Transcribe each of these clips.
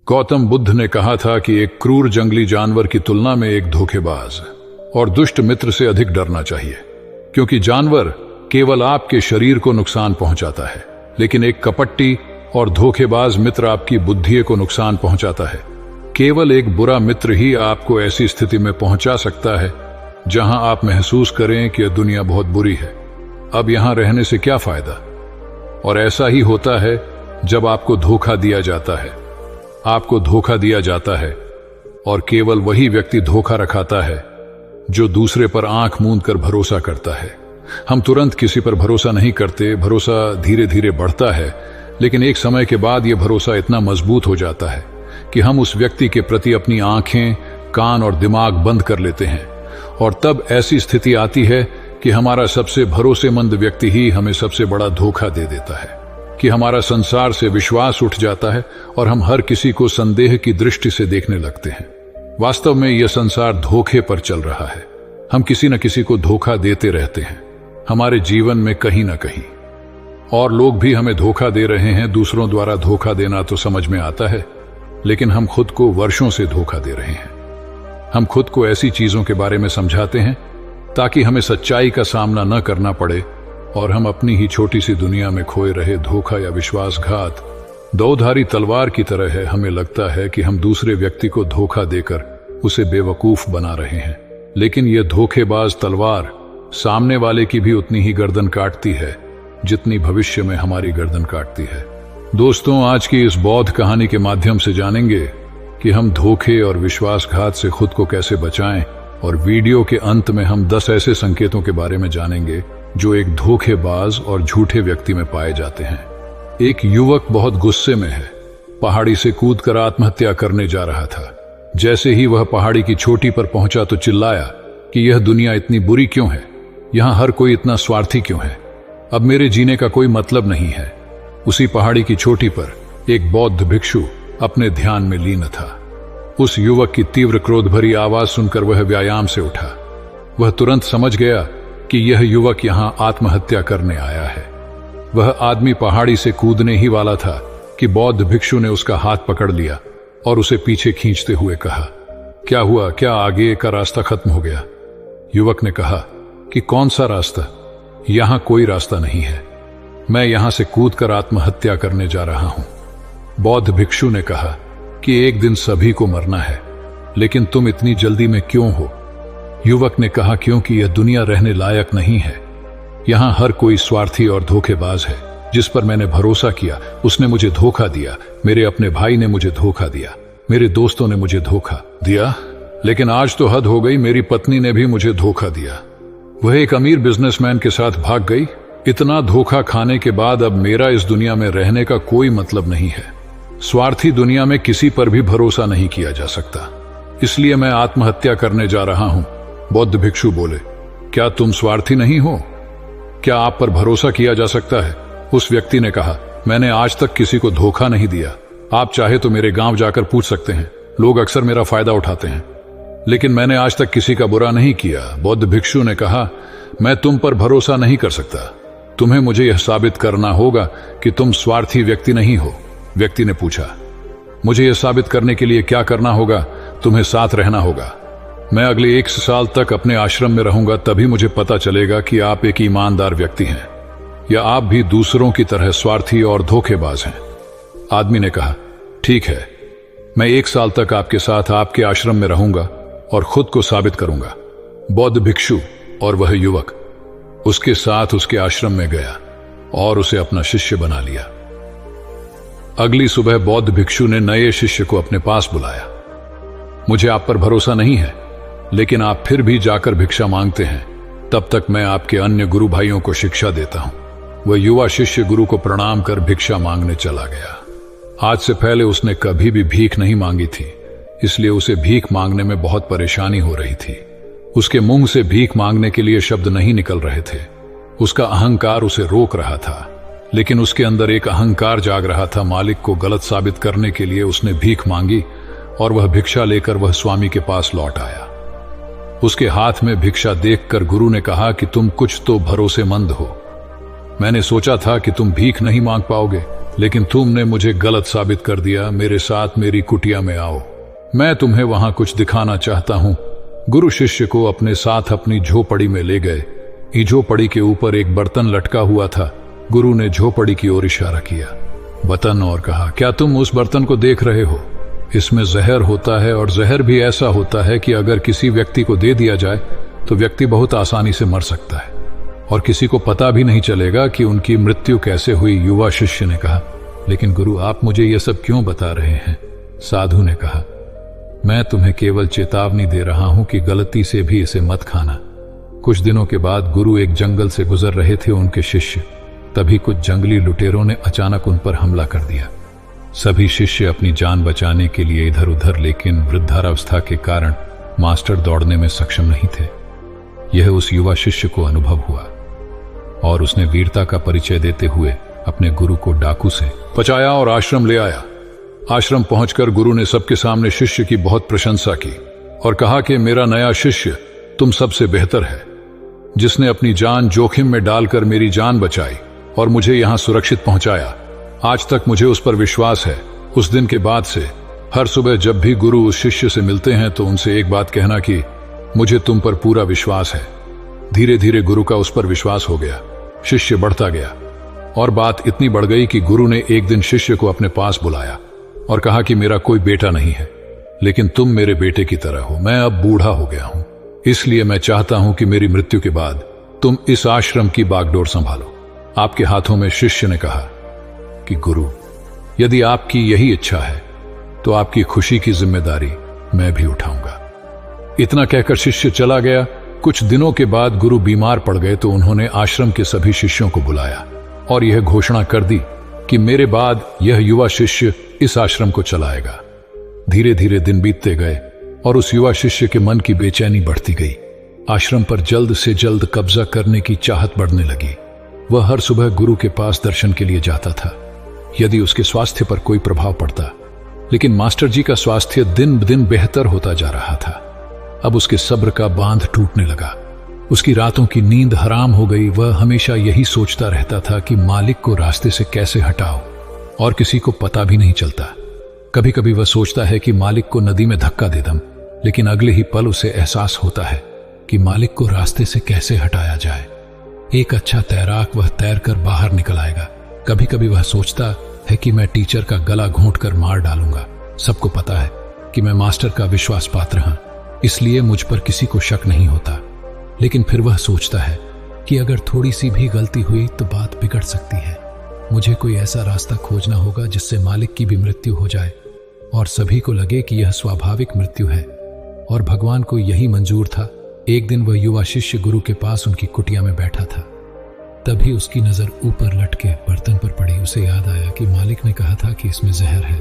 गौतम बुद्ध ने कहा था कि एक क्रूर जंगली जानवर की तुलना में एक धोखेबाज और दुष्ट मित्र से अधिक डरना चाहिए, क्योंकि जानवर केवल आपके शरीर को नुकसान पहुंचाता है, लेकिन एक कपटी और धोखेबाज मित्र आपकी बुद्धि को नुकसान पहुंचाता है। केवल एक बुरा मित्र ही आपको ऐसी स्थिति में पहुंचा सकता है जहां आप महसूस करें कि यह दुनिया बहुत बुरी है, अब यहां रहने से क्या फायदा। और ऐसा ही होता है जब आपको धोखा दिया जाता है। आपको धोखा दिया जाता है और केवल वही व्यक्ति धोखा रखाता है जो दूसरे पर आंख मूंद कर भरोसा करता है। हम तुरंत किसी पर भरोसा नहीं करते, भरोसा धीरे धीरे बढ़ता है, लेकिन एक समय के बाद यह भरोसा इतना मजबूत हो जाता है कि हम उस व्यक्ति के प्रति अपनी आंखें, कान और दिमाग बंद कर लेते हैं। और तब ऐसी स्थिति आती है कि हमारा सबसे भरोसेमंद व्यक्ति ही हमें सबसे बड़ा धोखा दे देता है, कि हमारा संसार से विश्वास उठ जाता है और हम हर किसी को संदेह की दृष्टि से देखने लगते हैं। वास्तव में यह संसार धोखे पर चल रहा है। हम किसी न किसी को धोखा देते रहते हैं हमारे जीवन में कहीं ना कहीं, और लोग भी हमें धोखा दे रहे हैं। दूसरों द्वारा धोखा देना तो समझ में आता है, लेकिन हम खुद को वर्षों से धोखा दे रहे हैं। हम खुद को ऐसी चीजों के बारे में समझाते हैं ताकि हमें सच्चाई का सामना न करना पड़े, और हम अपनी ही छोटी सी दुनिया में खोए रहे। धोखा या विश्वासघात दो-धारी तलवार की तरह है। हमें लगता है कि हम दूसरे व्यक्ति को धोखा देकर उसे बेवकूफ बना रहे हैं, लेकिन यह धोखेबाज तलवार सामने वाले की भी उतनी ही गर्दन काटती है जितनी भविष्य में हमारी गर्दन काटती है। दोस्तों, आज की इस बौद्ध कहानी के माध्यम से जानेंगे कि हम धोखे और विश्वासघात से खुद को कैसे बचाएं, और वीडियो के अंत में हम 10 ऐसे संकेतों के बारे में जानेंगे जो एक धोखेबाज और झूठे व्यक्ति में पाए जाते हैं। एक युवक बहुत गुस्से में है। पहाड़ी से कूदकर आत्महत्या करने जा रहा था। जैसे ही वह पहाड़ी की चोटी पर पहुंचा तो चिल्लाया कि यह दुनिया इतनी बुरी क्यों है, यहां हर कोई इतना स्वार्थी क्यों है, अब मेरे जीने का कोई मतलब नहीं है। उसी पहाड़ी की चोटी पर एक बौद्ध भिक्षु अपने ध्यान में लीन था। उस युवक की तीव्र क्रोध भरी आवाज सुनकर वह व्यायाम से उठा। वह तुरंत समझ गया कि यह युवक यहां आत्महत्या करने आया है। वह आदमी पहाड़ी से कूदने ही वाला था कि बौद्ध भिक्षु ने उसका हाथ पकड़ लिया और उसे पीछे खींचते हुए कहा, क्या हुआ, क्या आगे का रास्ता खत्म हो गया? युवक ने कहा कि कौन सा रास्ता, यहां कोई रास्ता नहीं है, मैं यहां से कूदकर आत्महत्या करने जा रहा हूं। बौद्ध भिक्षु ने कहा कि एक दिन सभी को मरना है, लेकिन तुम इतनी जल्दी में क्यों हो? युवक ने कहा, क्योंकि यह दुनिया रहने लायक नहीं है। यहां हर कोई स्वार्थी और धोखेबाज है। जिस पर मैंने भरोसा किया उसने मुझे धोखा दिया। मेरे अपने भाई ने मुझे धोखा दिया, मेरे दोस्तों ने मुझे धोखा दिया, लेकिन आज तो हद हो गई, मेरी पत्नी ने भी मुझे धोखा दिया। वह एक अमीर बिजनेसमैन के साथ भाग गई। इतना धोखा खाने के बाद अब मेरा इस दुनिया में रहने का कोई मतलब नहीं है। स्वार्थी दुनिया में किसी पर भी भरोसा नहीं किया जा सकता, इसलिए मैं आत्महत्या करने जा रहा हूं। बौद्ध भिक्षु बोले, क्या तुम स्वार्थी नहीं हो? क्या आप पर भरोसा किया जा सकता है? उस व्यक्ति ने कहा, मैंने आज तक किसी को धोखा नहीं दिया। आप चाहे तो मेरे गांव जाकर पूछ सकते हैं, लोग अक्सर मेरा फायदा उठाते हैं, लेकिन मैंने आज तक किसी का बुरा नहीं किया। बौद्ध भिक्षु ने कहा, मैं तुम पर भरोसा नहीं कर सकता। तुम्हें मुझे यह साबित करना होगा कि तुम स्वार्थी व्यक्ति नहीं हो। व्यक्ति ने पूछा, मुझे यह साबित करने के लिए क्या करना होगा? तुम्हें साथ रहना होगा। मैं अगले 1 साल तक अपने आश्रम में रहूंगा, तभी मुझे पता चलेगा कि आप एक ईमानदार व्यक्ति हैं या आप भी दूसरों की तरह स्वार्थी और धोखेबाज हैं। आदमी ने कहा, ठीक है, मैं 1 साल तक आपके साथ आपके आश्रम में रहूंगा और खुद को साबित करूंगा। बौद्ध भिक्षु और वह युवक उसके साथ उसके आश्रम में गया और उसे अपना शिष्य बना लिया। अगली सुबह बौद्ध भिक्षु ने नए शिष्य को अपने पास बुलाया। मुझे आप पर भरोसा नहीं है, लेकिन आप फिर भी जाकर भिक्षा मांगते हैं, तब तक मैं आपके अन्य गुरु भाइयों को शिक्षा देता हूं। वह युवा शिष्य गुरु को प्रणाम कर भिक्षा मांगने चला गया। आज से पहले उसने कभी भी भीख नहीं मांगी थी, इसलिए उसे भीख मांगने में बहुत परेशानी हो रही थी। उसके मुंह से भीख मांगने के लिए शब्द नहीं निकल रहे थे। उसका अहंकार उसे रोक रहा था, लेकिन उसके अंदर एक अहंकार जाग रहा था। मालिक को गलत साबित करने के लिए उसने भीख मांगी और वह भिक्षा लेकर वह स्वामी के पास लौट आया। उसके हाथ में भिक्षा देखकर गुरु ने कहा कि तुम कुछ तो भरोसेमंद हो। मैंने सोचा था कि तुम भीख नहीं मांग पाओगे, लेकिन तुमने मुझे गलत साबित कर दिया। मेरे साथ मेरी कुटिया में आओ, मैं तुम्हें वहां कुछ दिखाना चाहता हूं। गुरु शिष्य को अपने साथ अपनी झोपड़ी में ले गए। झोपड़ी के ऊपर एक बर्तन लटका हुआ था। गुरु ने झोपड़ी की ओर इशारा किया बर्तन और कहा, क्या तुम उस बर्तन को देख रहे हो? इसमें जहर होता है और जहर भी ऐसा होता है कि अगर किसी व्यक्ति को दे दिया जाए तो व्यक्ति बहुत आसानी से मर सकता है और किसी को पता भी नहीं चलेगा कि उनकी मृत्यु कैसे हुई। युवा शिष्य ने कहा, लेकिन गुरु आप मुझे यह सब क्यों बता रहे हैं? साधु ने कहा, मैं तुम्हें केवल चेतावनी दे रहा हूं कि गलती से भी इसे मत खाना। कुछ दिनों के बाद गुरु एक जंगल से गुजर रहे थे। उनके शिष्य, तभी कुछ जंगली लुटेरों ने अचानक उन पर हमला कर दिया। सभी शिष्य अपनी जान बचाने के लिए इधर उधर, लेकिन वृद्धावस्था के कारण मास्टर दौड़ने में सक्षम नहीं थे। यह उस युवा शिष्य को अनुभव हुआ और उसने वीरता का परिचय देते हुए अपने गुरु को डाकू से बचाया और आश्रम ले आया। आश्रम पहुंचकर गुरु ने सबके सामने शिष्य की बहुत प्रशंसा की और कहा कि मेरा नया शिष्य तुम सबसे बेहतर है, जिसने अपनी जान जोखिम में डालकर मेरी जान बचाई और मुझे यहां सुरक्षित पहुंचाया। आज तक मुझे उस पर विश्वास है। उस दिन के बाद से हर सुबह जब भी गुरु उस शिष्य से मिलते हैं तो उनसे एक बात कहना कि मुझे तुम पर पूरा विश्वास है। धीरे धीरे गुरु का उस पर विश्वास हो गया। शिष्य बढ़ता गया और बात इतनी बढ़ गई कि गुरु ने एक दिन शिष्य को अपने पास बुलाया और कहा कि मेरा कोई बेटा नहीं है, लेकिन तुम मेरे बेटे की तरह हो। मैं अब बूढ़ा हो गया हूं, इसलिए मैं चाहता हूं कि मेरी मृत्यु के बाद तुम इस आश्रम की बागडोर संभालो। आपके हाथों में। शिष्य ने कहा कि गुरु, यदि आपकी यही इच्छा है तो आपकी खुशी की जिम्मेदारी मैं भी उठाऊंगा। इतना कहकर शिष्य चला गया। कुछ दिनों के बाद गुरु बीमार पड़ गए तो उन्होंने आश्रम के सभी शिष्यों को बुलाया और यह घोषणा कर दी कि मेरे बाद यह युवा शिष्य इस आश्रम को चलाएगा। धीरे धीरे दिन बीतते गए और उस युवा शिष्य के मन की बेचैनी बढ़ती गई। आश्रम पर जल्द से जल्द कब्जा करने की चाहत बढ़ने लगी। वह हर सुबह गुरु के पास दर्शन के लिए जाता था यदि उसके स्वास्थ्य पर कोई प्रभाव पड़ता, लेकिन मास्टर जी का स्वास्थ्य दिन दिन बेहतर होता जा रहा था। अब उसके सब्र का बांध टूटने लगा। उसकी रातों की नींद हराम हो गई। वह हमेशा यही सोचता रहता था कि मालिक को रास्ते से कैसे हटाओ और किसी को पता भी नहीं चलता। कभी कभी वह सोचता है कि मालिक को नदी में धक्का दे दूं, लेकिन अगले ही पल उसे एहसास होता है कि मालिक को रास्ते से कैसे हटाया जाए। एक अच्छा तैराक वह तैरकर बाहर निकल आएगा। कभी कभी वह सोचता है कि मैं टीचर का गला घोंटकर मार डालूंगा। सबको पता है कि मैं मास्टर का विश्वास पात्र हूं, इसलिए मुझ पर किसी को शक नहीं होता। लेकिन फिर वह सोचता है कि अगर थोड़ी सी भी गलती हुई तो बात बिगड़ सकती है। मुझे कोई ऐसा रास्ता खोजना होगा जिससे मालिक की भी मृत्यु हो जाए और सभी को लगे कि यह स्वाभाविक मृत्यु है और भगवान को यही मंजूर था। एक दिन वह युवा शिष्य गुरु के पास उनकी कुटिया में बैठा था। तभी उसकी नजर ऊपर लटके बर्तन पर पड़ी। उसे याद आया कि मालिक ने कहा था कि इसमें जहर है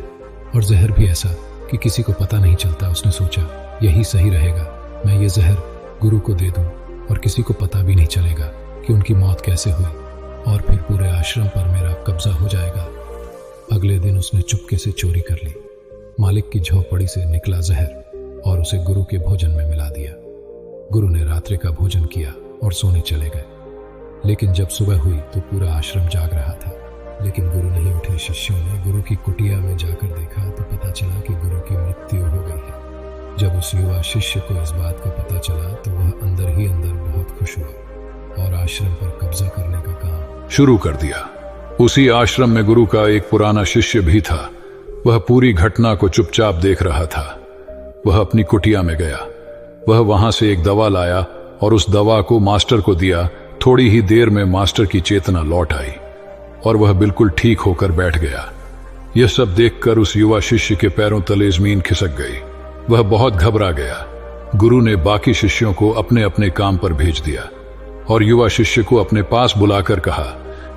और जहर भी ऐसा कि किसी को पता नहीं चलता। उसने सोचा, यही सही रहेगा, मैं ये जहर गुरु को दे दूं और किसी को पता भी नहीं चलेगा कि उनकी मौत कैसे हुई और फिर पूरे आश्रम पर मेरा कब्जा हो जाएगा। अगले दिन उसने चुपके से चोरी कर ली। मालिक की झोपड़ी से निकला जहर और उसे गुरु के भोजन में मिला दिया। गुरु ने रात्रि का भोजन किया और सोने चले गए। लेकिन जब सुबह हुई तो पूरा आश्रम जाग रहा था, लेकिन गुरु नहीं उठे। शिष्यों ने गुरु की कुटिया में जाकर देखा तो पता चला कि गुरु की मृत्यु हो गई है। जब उस युवा शिष्य को इस बात का पता चला तो वह अंदर ही अंदर बहुत खुश हुआ और आश्रम पर कब्जा करने का काम शुरू कर दिया। उसी आश्रम में गुरु का एक पुराना शिष्य भी था। वह पूरी घटना को चुपचाप देख रहा था। वह अपनी कुटिया में गया। वह वहां से एक दवा लाया और उस दवा को मास्टर को दिया। थोड़ी ही देर में मास्टर की चेतना लौट आई और वह बिल्कुल ठीक होकर बैठ गया। यह सब देखकर उस युवा शिष्य के पैरों तले जमीन खिसक गई। वह बहुत घबरा गया। गुरु ने बाकी शिष्यों को अपने अपने काम पर भेज दिया और युवा शिष्य को अपने पास बुलाकर कहा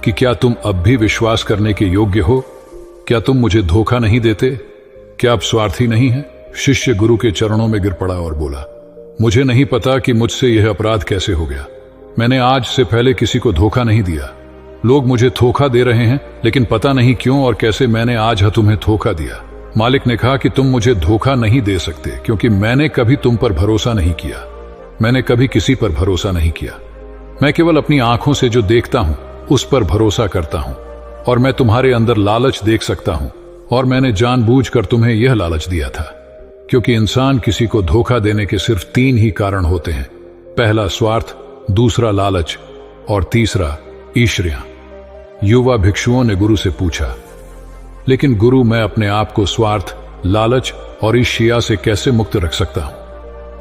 कि क्या तुम अब भी विश्वास करने के योग्य हो? क्या तुम मुझे धोखा नहीं देते? क्या आप स्वार्थी नहीं हैं? शिष्य गुरु के चरणों में गिर पड़ा और बोला, मुझे नहीं पता कि मुझसे यह अपराध कैसे हो गया। मैंने आज से पहले किसी को धोखा नहीं दिया। लोग मुझे धोखा दे रहे हैं, लेकिन पता नहीं क्यों और कैसे मैंने आज तुम्हें धोखा दिया। मालिक ने कहा कि तुम मुझे धोखा नहीं दे सकते, क्योंकि मैंने कभी तुम पर भरोसा नहीं किया। मैंने कभी किसी पर भरोसा नहीं किया। मैं केवल अपनी आंखों से जो देखता हूं उस पर भरोसा करता हूं। और मैं तुम्हारे अंदर लालच देख सकता हूं, और मैंने जानबूझकर तुम्हें यह लालच दिया था, क्योंकि इंसान किसी को धोखा देने के सिर्फ 3 ही कारण होते हैं। पहला स्वार्थ, दूसरा लालच, और तीसरा ईर्ष्या। युवा भिक्षुओं ने गुरु से पूछा, लेकिन गुरु, मैं अपने आप को स्वार्थ, लालच और ईर्ष्या से कैसे मुक्त रख सकता हूं?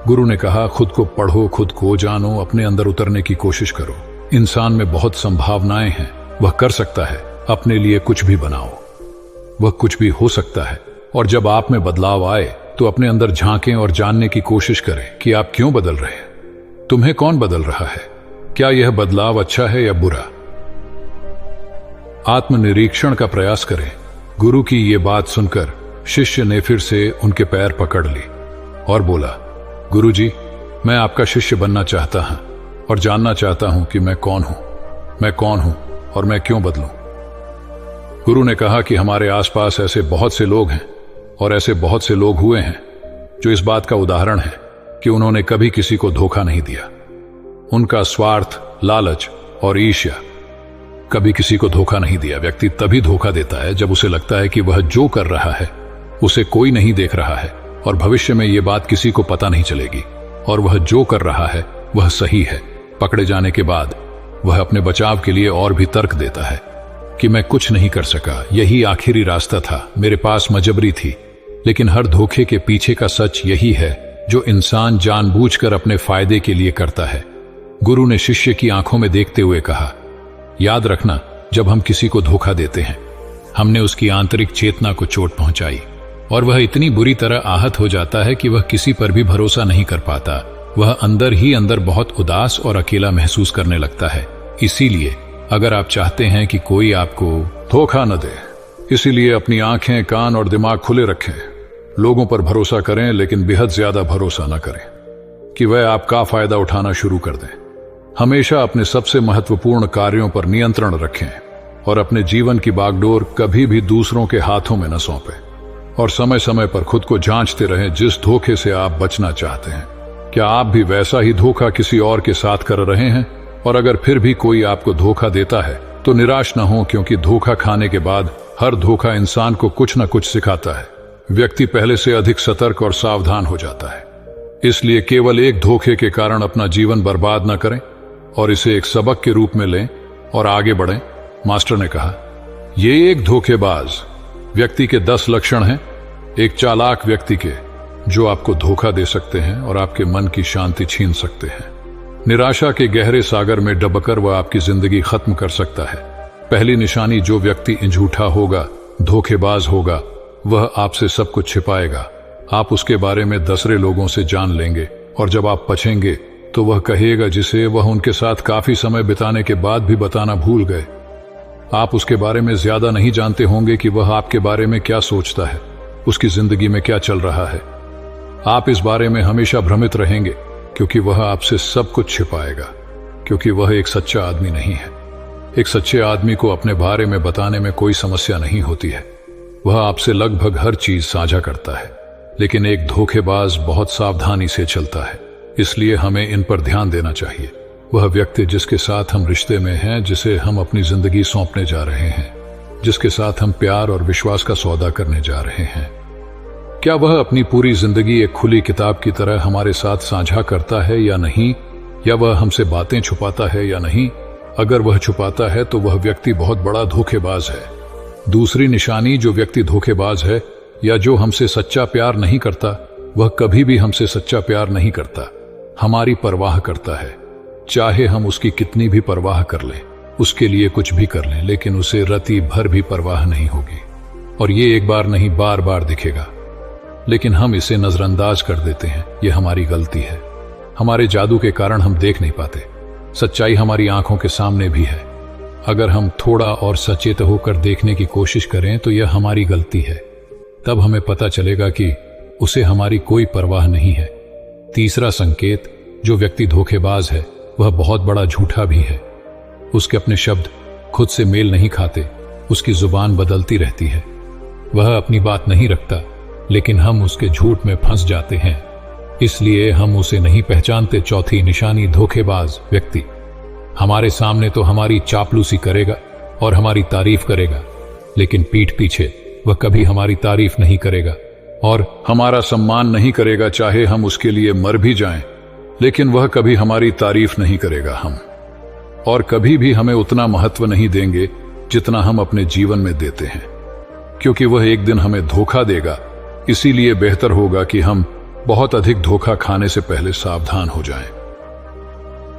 गुरु ने कहा, खुद को पढ़ो, खुद को जानो, अपने अंदर उतरने की कोशिश करो। इंसान में बहुत संभावनाएं हैं, वह कर सकता है, अपने लिए कुछ भी बनाओ, वह कुछ भी हो सकता है। और जब आप में बदलाव आए तो अपने अंदर झांकें और जानने की कोशिश करें कि आप क्यों बदल रहे हैं, तुम्हें कौन बदल रहा है, क्या यह बदलाव अच्छा है या बुरा। आत्मनिरीक्षण का प्रयास करें। गुरु की यह बात सुनकर शिष्य ने फिर से उनके पैर पकड़ ली और बोला, गुरु जी, मैं आपका शिष्य बनना चाहता हूं और जानना चाहता हूं कि मैं कौन हूं और मैं क्यों बदलूं। गुरु ने कहा कि हमारे आसपास ऐसे बहुत से लोग हैं और ऐसे बहुत से लोग हुए हैं जो इस बात का उदाहरण है कि उन्होंने कभी किसी को धोखा नहीं दिया। उनका स्वार्थ, लालच और ईर्ष्या कभी किसी को धोखा नहीं दिया। व्यक्ति तभी धोखा देता है जब उसे लगता है कि वह जो कर रहा है उसे कोई नहीं देख रहा है और भविष्य में यह बात किसी को पता नहीं चलेगी, और वह जो कर रहा है वह सही है। पकड़े जाने के बाद वह अपने बचाव के लिए और भी तर्क देता है कि मैं कुछ नहीं कर सका, यही आखिरी रास्ता था, मेरे पास मजबूरी थी। लेकिन हर धोखे के पीछे का सच यही है जो इंसान जानबूझकर अपने फायदे के लिए करता है। गुरु ने शिष्य की आंखों में देखते हुए कहा, याद रखना, जब हम किसी को धोखा देते हैं, हमने उसकी आंतरिक चेतना को चोट पहुंचाई और वह इतनी बुरी तरह आहत हो जाता है कि वह किसी पर भी भरोसा नहीं कर पाता। वह अंदर ही अंदर बहुत उदास और अकेला महसूस करने लगता है। इसीलिए अगर आप चाहते हैं कि कोई आपको धोखा न दे, इसीलिए अपनी आंखें, कान और दिमाग खुले रखें। लोगों पर भरोसा करें, लेकिन बेहद ज्यादा भरोसा न करें कि वह आपका फायदा उठाना शुरू कर दें। हमेशा अपने सबसे महत्वपूर्ण कार्यों पर नियंत्रण रखें और अपने जीवन की बागडोर कभी भी दूसरों के हाथों में न सौंपें। और समय समय पर खुद को जांचते रहें जिस धोखे से आप बचना चाहते हैं। क्या आप भी वैसा ही धोखा किसी और के साथ कर रहे हैं? और अगर फिर भी कोई आपको धोखा देता है तो निराश न हो, क्योंकि धोखा खाने के बाद हर धोखा इंसान को कुछ न कुछ सिखाता है। व्यक्ति पहले से अधिक सतर्क और सावधान हो जाता है। इसलिए केवल एक धोखे के कारण अपना जीवन बर्बाद न करें और इसे एक सबक के रूप में लें और आगे बढ़ें। मास्टर ने कहा, ये एक धोखेबाज व्यक्ति के 10 लक्षण हैं, एक चालाक व्यक्ति के, जो आपको धोखा दे सकते हैं और आपके मन की शांति छीन सकते हैं। निराशा के गहरे सागर में डूबकर वह आपकी जिंदगी खत्म कर सकता है। पहली निशानी, जो व्यक्ति झूठा होगा, धोखेबाज होगा, वह आपसे सब कुछ छिपाएगा। आप उसके बारे में दूसरे लोगों से जान लेंगे और जब आप बचेंगे तो वह कहेगा जिसे वह उनके साथ काफी समय बिताने के बाद भी बताना भूल गए। आप उसके बारे में ज्यादा नहीं जानते होंगे कि वह आपके बारे में क्या सोचता है, उसकी जिंदगी में क्या चल रहा है। आप इस बारे में हमेशा भ्रमित रहेंगे क्योंकि वह आपसे सब कुछ छिपाएगा, क्योंकि वह एक सच्चा आदमी नहीं है। एक सच्चे आदमी को अपने बारे में बताने में कोई समस्या नहीं होती है। वह आपसे लगभग हर चीज साझा करता है, लेकिन एक धोखेबाज बहुत सावधानी से चलता है। इसलिए हमें इन पर ध्यान देना चाहिए। वह व्यक्ति जिसके साथ हम रिश्ते में हैं, जिसे हम अपनी जिंदगी सौंपने जा रहे हैं, जिसके साथ हम प्यार और विश्वास का सौदा करने जा रहे हैं, क्या वह अपनी पूरी जिंदगी एक खुली किताब की तरह हमारे साथ साझा करता है या नहीं, या वह हमसे बातें छुपाता है या नहीं। अगर वह छुपाता है तो वह व्यक्ति बहुत बड़ा धोखेबाज है। दूसरी निशानी, जो व्यक्ति धोखेबाज है या जो हमसे सच्चा प्यार नहीं करता, वह कभी भी हमसे सच्चा प्यार नहीं करता, हमारी परवाह करता है। चाहे हम उसकी कितनी भी परवाह कर लें, उसके लिए कुछ भी कर लें, लेकिन उसे रति भर भी परवाह नहीं होगी। और ये एक बार नहीं, बार बार दिखेगा, लेकिन हम इसे नजरअंदाज कर देते हैं। यह हमारी गलती है। हमारे जादू के कारण हम देख नहीं पाते। सच्चाई हमारी आंखों के सामने भी है। अगर हम थोड़ा और सचेत होकर देखने की कोशिश करें तो यह हमारी गलती है। तब हमें पता चलेगा कि उसे हमारी कोई परवाह नहीं है। तीसरा संकेत, जो व्यक्ति धोखेबाज है वह बहुत बड़ा झूठा भी है। उसके अपने शब्द खुद से मेल नहीं खाते, उसकी जुबान बदलती रहती है। वह अपनी बात नहीं रखता, लेकिन हम उसके झूठ में फंस जाते हैं, इसलिए हम उसे नहीं पहचानते। चौथी निशानी, धोखेबाज व्यक्ति हमारे सामने तो हमारी चापलूसी करेगा, और हमारी तारीफ करेगा, लेकिन पीठ पीछे वह कभी हमारी तारीफ नहीं करेगा और हमारा सम्मान नहीं करेगा, चाहे हम उसके लिए मर भी जाएं, लेकिन वह कभी हमारी तारीफ नहीं करेगा। हम और कभी भी हमें उतना महत्व नहीं देंगे जितना हम अपने जीवन में देते हैं, क्योंकि वह एक दिन हमें धोखा देगा। इसीलिए बेहतर होगा कि हम बहुत अधिक धोखा खाने से पहले सावधान हो जाएं।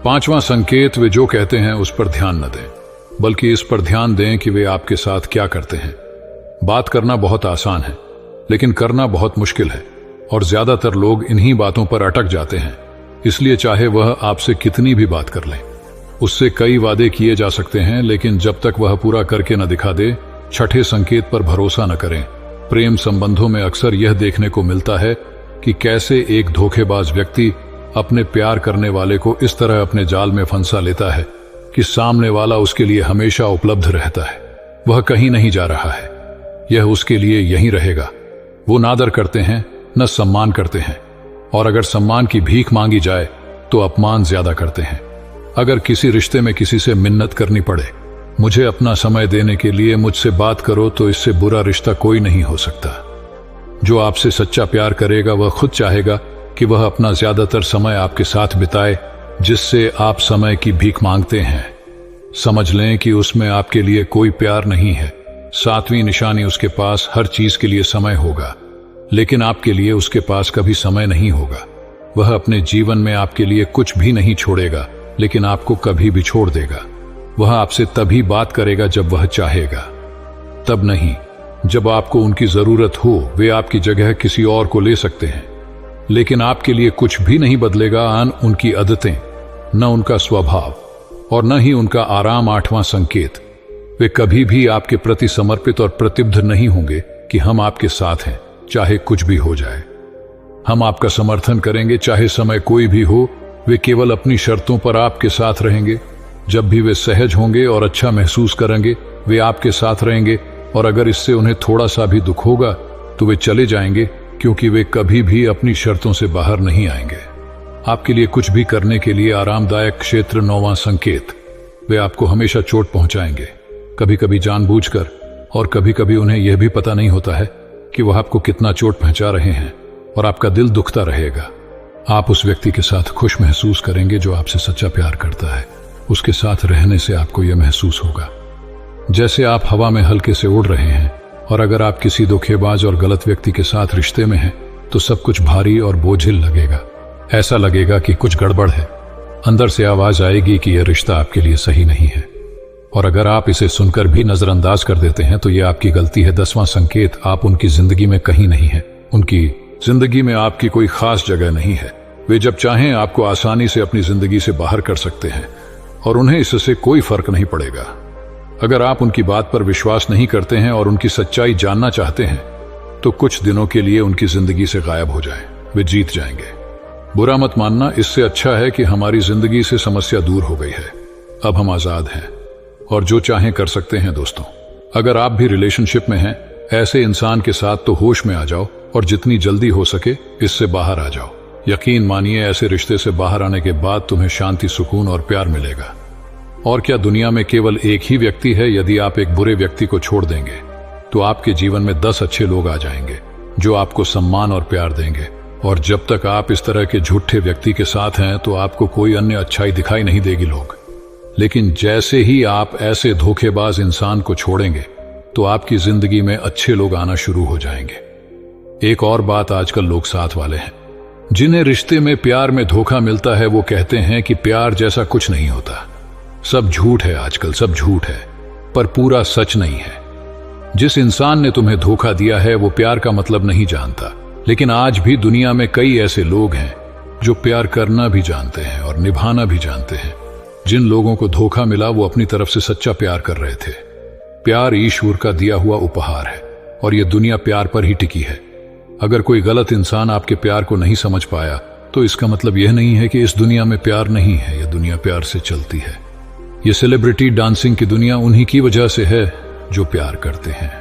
पांचवां संकेत, वे जो कहते हैं उस पर ध्यान न दें, बल्कि इस पर ध्यान दें कि वे आपके साथ क्या करते हैं। बात करना बहुत आसान है, लेकिन करना बहुत मुश्किल है, और ज्यादातर लोग इन्हीं बातों पर अटक जाते हैं। इसलिए चाहे वह आपसे कितनी भी बात कर लें, उससे कई वादे किए जा सकते हैं, लेकिन जब तक वह पूरा करके न दिखा दे, छठे संकेत पर भरोसा न करें। प्रेम संबंधों में अक्सर यह देखने को मिलता है कि कैसे एक धोखेबाज व्यक्ति अपने प्यार करने वाले को इस तरह अपने जाल में फंसा लेता है कि सामने वाला उसके लिए हमेशा उपलब्ध रहता है। वह कहीं नहीं जा रहा है, यह उसके लिए यहीं रहेगा। वो नादर करते हैं, न सम्मान करते हैं, और अगर सम्मान की भीख मांगी जाए तो अपमान ज्यादा करते हैं। अगर किसी रिश्ते में किसी से मिन्नत करनी पड़े, मुझे अपना समय देने के लिए मुझसे बात करो, तो इससे बुरा रिश्ता कोई नहीं हो सकता। जो आपसे सच्चा प्यार करेगा वह खुद चाहेगा कि वह अपना ज्यादातर समय आपके साथ बिताए, जिससे आप समय की भीख मांगते हैं। समझ लें कि उसमें आपके लिए कोई प्यार नहीं है। सातवीं निशानी, उसके पास हर चीज के लिए समय होगा, लेकिन आपके लिए उसके पास कभी समय नहीं होगा। वह अपने जीवन में आपके लिए कुछ भी नहीं छोड़ेगा, लेकिन आपको कभी भी छोड़ देगा। वह आपसे तभी बात करेगा जब वह चाहेगा, तब नहीं जब आपको उनकी जरूरत हो। वे आपकी जगह किसी और को ले सकते हैं, लेकिन आपके लिए कुछ भी नहीं बदलेगा, न उनकी आदतें, न उनका स्वभाव, और न ही उनका आराम। आठवां संकेत, वे कभी भी आपके प्रति समर्पित और प्रतिबद्ध नहीं होंगे कि हम आपके साथ हैं, चाहे कुछ भी हो जाए। हम आपका समर्थन करेंगे, चाहे समय कोई भी हो। वे केवल अपनी शर्तों पर आपके साथ रहेंगे। जब भी वे सहज होंगे और अच्छा महसूस करेंगे, वे आपके साथ रहेंगे, और अगर इससे उन्हें थोड़ा सा भी दुख होगा तो वे चले जाएंगे, क्योंकि वे कभी भी अपनी शर्तों से बाहर नहीं आएंगे। आपके लिए कुछ भी करने के लिए आरामदायक क्षेत्र। नौवां संकेत, वे आपको हमेशा चोट पहुंचाएंगे, कभी कभी जानबूझकर, और कभी कभी उन्हें यह भी पता नहीं होता है कि वह आपको कितना चोट पहुंचा रहे हैं, और आपका दिल दुखता रहेगा। आप उस व्यक्ति के साथ खुश महसूस करेंगे जो आपसे सच्चा प्यार करता है। उसके साथ रहने से आपको यह महसूस होगा जैसे आप हवा में हल्के से उड़ रहे हैं, और अगर आप किसी धोखेबाज और गलत व्यक्ति के साथ रिश्ते में हैं तो सब कुछ भारी और बोझिल लगेगा। ऐसा लगेगा कि कुछ गड़बड़ है। अंदर से आवाज आएगी कि यह रिश्ता आपके लिए सही नहीं है, और अगर आप इसे सुनकर भी नजरअंदाज कर देते हैं तो यह आपकी गलती है। 10वां संकेत, आप उनकी जिंदगी में कहीं नहीं है। उनकी जिंदगी में आपकी कोई खास जगह नहीं है। वे जब चाहें आपको आसानी से अपनी जिंदगी से बाहर कर सकते हैं, और उन्हें इससे कोई फर्क नहीं पड़ेगा। अगर आप उनकी बात पर विश्वास नहीं करते हैं और उनकी सच्चाई जानना चाहते हैं, तो कुछ दिनों के लिए उनकी जिंदगी से गायब हो जाएं। वे जीत जाएंगे। बुरा मत मानना, इससे अच्छा है कि हमारी जिंदगी से समस्या दूर हो गई है। अब हम आजाद हैं और जो चाहें कर सकते हैं। दोस्तों, अगर आप भी रिलेशनशिप में हैं, ऐसे इंसान के साथ, तो होश में आ जाओ और जितनी जल्दी हो सके इससे बाहर आ जाओ। यकीन मानिए, ऐसे रिश्ते से बाहर आने के बाद तुम्हें शांति, सुकून और प्यार मिलेगा। और क्या दुनिया में केवल एक ही व्यक्ति है? यदि आप एक बुरे व्यक्ति को छोड़ देंगे तो आपके जीवन में 10 अच्छे लोग आ जाएंगे जो आपको सम्मान और प्यार देंगे। और जब तक आप इस तरह के झूठे व्यक्ति के साथ हैं तो आपको कोई अन्य अच्छाई दिखाई नहीं देगी लोग। लेकिन जैसे ही आप ऐसे धोखेबाज इंसान को छोड़ेंगे तो आपकी जिंदगी में अच्छे लोग आना शुरू हो जाएंगे। एक और बात, आजकल लोग साथ वाले हैं जिन्हें रिश्ते में प्यार में धोखा मिलता है, वो कहते हैं कि प्यार जैसा कुछ नहीं होता। सब झूठ है, आजकल सब झूठ है, पर पूरा सच नहीं है। जिस इंसान ने तुम्हें धोखा दिया है वो प्यार का मतलब नहीं जानता। लेकिन आज भी दुनिया में कई ऐसे लोग हैं जो प्यार करना भी जानते हैं और निभाना भी जानते हैं। जिन लोगों को धोखा मिला वो अपनी तरफ से सच्चा प्यार कर रहे थे। प्यार ईश्वर का दिया हुआ उपहार है और यह दुनिया प्यार पर ही टिकी है। अगर कोई गलत इंसान आपके प्यार को नहीं समझ पाया तो इसका मतलब यह नहीं है कि इस दुनिया में प्यार नहीं है। यह दुनिया प्यार से चलती है। यह सेलिब्रिटी डांसिंग की दुनिया उन्हीं की वजह से है जो प्यार करते हैं।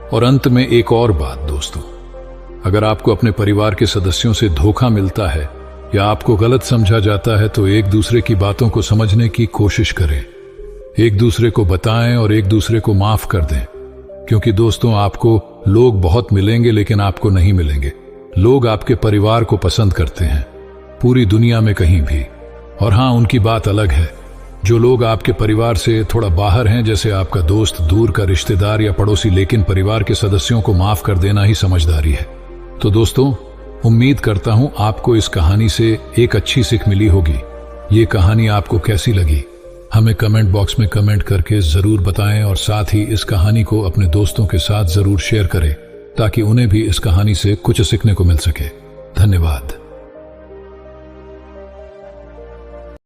और अंत में एक और बात दोस्तों, अगर आपको अपने परिवार के सदस्यों से धोखा मिलता है या आपको गलत समझा जाता है तो एक दूसरे की बातों को समझने की कोशिश करें। एक दूसरे को बताएं और एक दूसरे को माफ कर दें, क्योंकि दोस्तों आपको लोग बहुत मिलेंगे लेकिन आपको नहीं मिलेंगे। लोग आपके परिवार को पसंद करते हैं, पूरी दुनिया में कहीं भी। और हाँ, उनकी बात अलग है। जो लोग आपके परिवार से थोड़ा बाहर हैं, जैसे आपका दोस्त, दूर का रिश्तेदार या पड़ोसी, लेकिन परिवार के सदस्यों को माफ कर देना ही समझदारी है। तो दोस्तों, उम्मीद करता हूं आपको इस कहानी से एक अच्छी सीख मिली होगी। ये कहानी आपको कैसी लगी हमें कमेंट बॉक्स में कमेंट करके जरूर बताएं, और साथ ही इस कहानी को अपने दोस्तों के साथ जरूर शेयर करें ताकि उन्हें भी इस कहानी से कुछ सीखने को मिल सके। धन्यवाद।